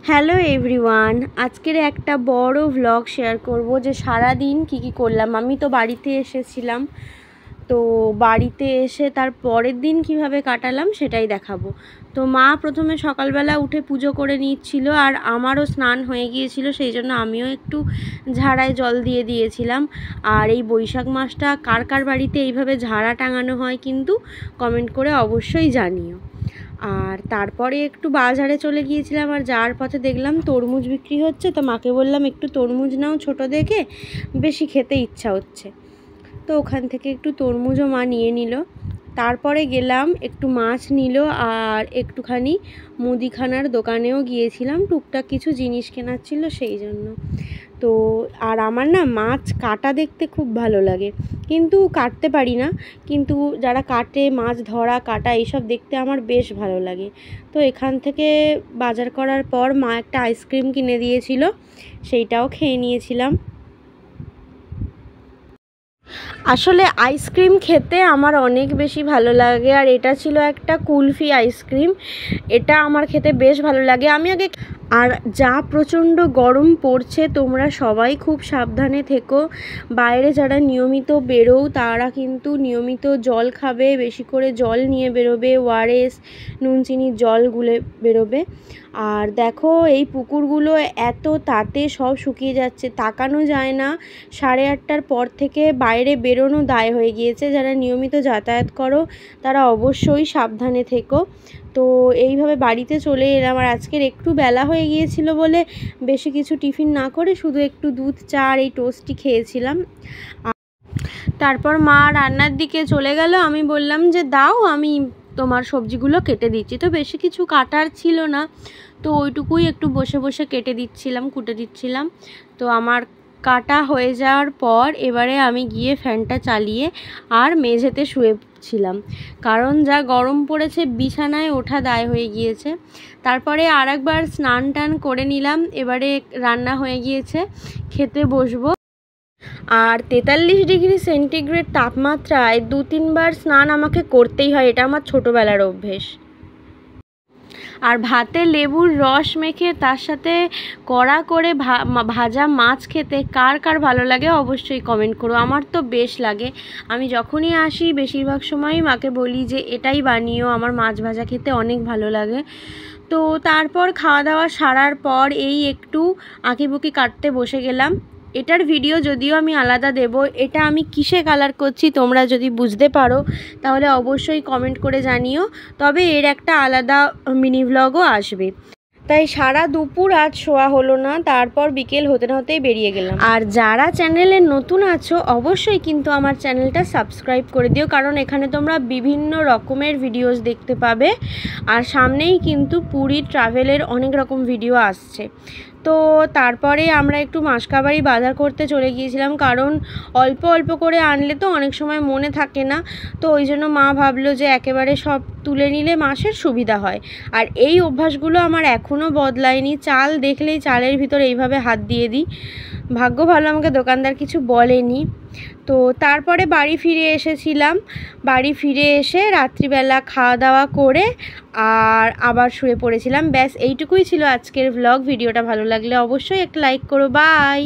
Hello everyone, আজকের একটা বড় ভ্লগ শেয়ার করব যে সারা দিন কী করলাম। আমি তো বাড়িতে এসেছিলাম, তো বাড়িতে এসে তার পরের দিন কিভাবে কাটালাম সেটাই দেখাবো। তো মা প্রথমে সকালবেলা উঠে পুজো করে নিচ্ছিল, আর আমারও স্নান হয়ে গিয়েছিল, সেই জন্য আমিও একটু ঝাড়ায় জল দিয়ে দিয়েছিলাম। আর এই বৈশাখ মাসটা কার কার বাড়িতে এইভাবে ঝাড়া টাঙানো হয় কিন্তু কমেন্ট করে অবশ্যই জানিও। আর তারপরে একটু বাজারে চলে গিয়েছিলাম, আর যাওয়ার পথে দেখলাম তরমুজ বিক্রি হচ্ছে, তো মাকে বললাম একটু তরমুজ নাও ছোট দেখে, বেশি খেতে ইচ্ছা হচ্ছে। তো ওখান থেকে একটু তরমুজও মা নিয়ে নিল। তারপরে গেলাম একটু মাছ নিল, আর একটুখানি মুদিখানার দোকানেও গিয়েছিলাম, টুকটাক কিছু জিনিস কেনার ছিল সেই জন্য। তো আর আমার না মাছ কাটা দেখতে খুব ভালো লাগে, কিন্তু কাটতে পারি না, কিন্তু যারা কাটে মাছ ধরা কাটা এইসব দেখতে আমার বেশ ভালো লাগে। তো এখান থেকে বাজার করার পর মা একটা আইসক্রিম কিনে দিয়েছিল, সেইটাও খেয়ে নিয়েছিলাম। আসলে আইসক্রিম খেতে আমার অনেক বেশি ভালো লাগে, আর এটা ছিল একটা কুলফি আইসক্রিম। এটা আমার খেতে বেশ ভালো লাগে। আমি আগে আর যা প্রচণ্ড গরম পড়ছে, তোমরা সবাই খুব সাবধানে থেকো। বাইরে যারা নিয়মিত বেরোও তারা কিন্তু নিয়মিত জল খাবে, বেশি করে জল নিয়ে বেরোবে, ওআরএস নুন চিনির জল গুলে বেরোবে। আর দেখো এই পুকুরগুলো এত তাতে সব শুকিয়ে যাচ্ছে, তাকানো যায় না। 8:30টার পর থেকে বাইরে বেরোনো দায় হয়ে গিয়েছে। যারা নিয়মিত যাতায়াত করো তারা অবশ্যই সাবধানে থেকো। তো এইভাবে বাড়িতে চলে এলাম, আর আজকের একটু বেলা হয়ে গিয়েছিল বলে বেশি কিছু টিফিন না করে শুধু একটু দুধ চা আর এই টোস্টই খেয়েছিলাম। তারপর মা রান্নার দিকে চলে গেল, আমি বললাম যে দাও আমি তোমার সবজিগুলো কেটে দিচ্ছি। তো বেশি কিছু কাটার ছিল না, তো ওইটুকুই একটু বসে বসে কেটে দিচ্ছিলাম, কুটে দিচ্ছিলাম। তো আমার কাটা হয়ে যাওয়ার পর এবারে আমি গিয়ে ফ্যানটা চালিয়ে আর মেঝেতে শুয়েছিলাম, কারণ যা গরম পড়েছে বিছানায় ওঠা দায় হয়ে গিয়েছে। তারপরে আর একবার স্নান টান করে নিলাম, এবারে রান্না হয়ে গিয়েছে, খেতে বসবো। আর 43 ডিগ্রি সেন্টিগ্রেড তাপমাত্রায় 2-3 বার স্নান আমাকে করতেই হয়, এটা আমার ছোটোবেলার অভ্যেস। আর ভাতে লেবুর রস মেখে তার সাথে কড়া করে ভাজা মাছ খেতে কার কার ভালো লাগে অবশ্যই কমেন্ট করো। আমার তো বেশ লাগে। আমি যখনই আসি বেশিরভাগ সময়ই মাকে বলি যে এটাই বানিও, আমার মাছ ভাজা খেতে অনেক ভালো লাগে। তো তারপর খাওয়া দাওয়া সারার পর এই একটু আঁকিবুকি কাটতে বসে গেলাম। এটার ভিডিও যদিও আমি আলাদা দেব, এটা আমি কিসে কালার করছি তোমরা যদি বুঝতে পারো তাহলে অবশ্যই কমেন্ট করে জানিও, তবে এর একটা আলাদা মিনি ভ্লগও আসবে। তাই সারা দুপুর আজ শোয়া হলো না, তারপর বিকেল হতে না হতেই বেরিয়ে গেলাম। আর যারা চ্যানেলে নতুন আছো অবশ্যই কিন্তু আমার চ্যানেলটা সাবস্ক্রাইব করে দিও, কারণ এখানে তোমরা বিভিন্ন রকমের ভিডিওস দেখতে পাবে। আর সামনেই কিন্তু পুরী ট্রাভেলের অনেক রকম ভিডিও আসছে। তো তারপরে আমরা একটু মাসকাবাড়ি বাজার করতে চলে গিয়েছিলাম, কারণ অল্প অল্প করে আনলে তো অনেক সময় মনে থাকে না। তো ওই জন্য মা ভাবলো যে একেবারে সব তুলে নিলে মাসের সুবিধা হয়। আর এই অভ্যাসগুলো আমার এখনও বদলায়নি, চাল দেখলেই চালের ভিতর এইভাবে হাত দিয়ে দিই। ভাগ্য ভালো আমাকে দোকানদার কিছু বলেনি। তো তারপরে বাড়ি ফিরে এসেছিলাম, বাড়ি ফিরে এসে রাত্রিবেলা খাওয়া দাওয়া করে আর আবার শুয়ে পড়েছিলাম। ব্যাস এইটুকুই ছিল আজকের ভ্লগ। ভিডিওটা ভালো লাগলে অবশ্যই একটা লাইক করো। বাই।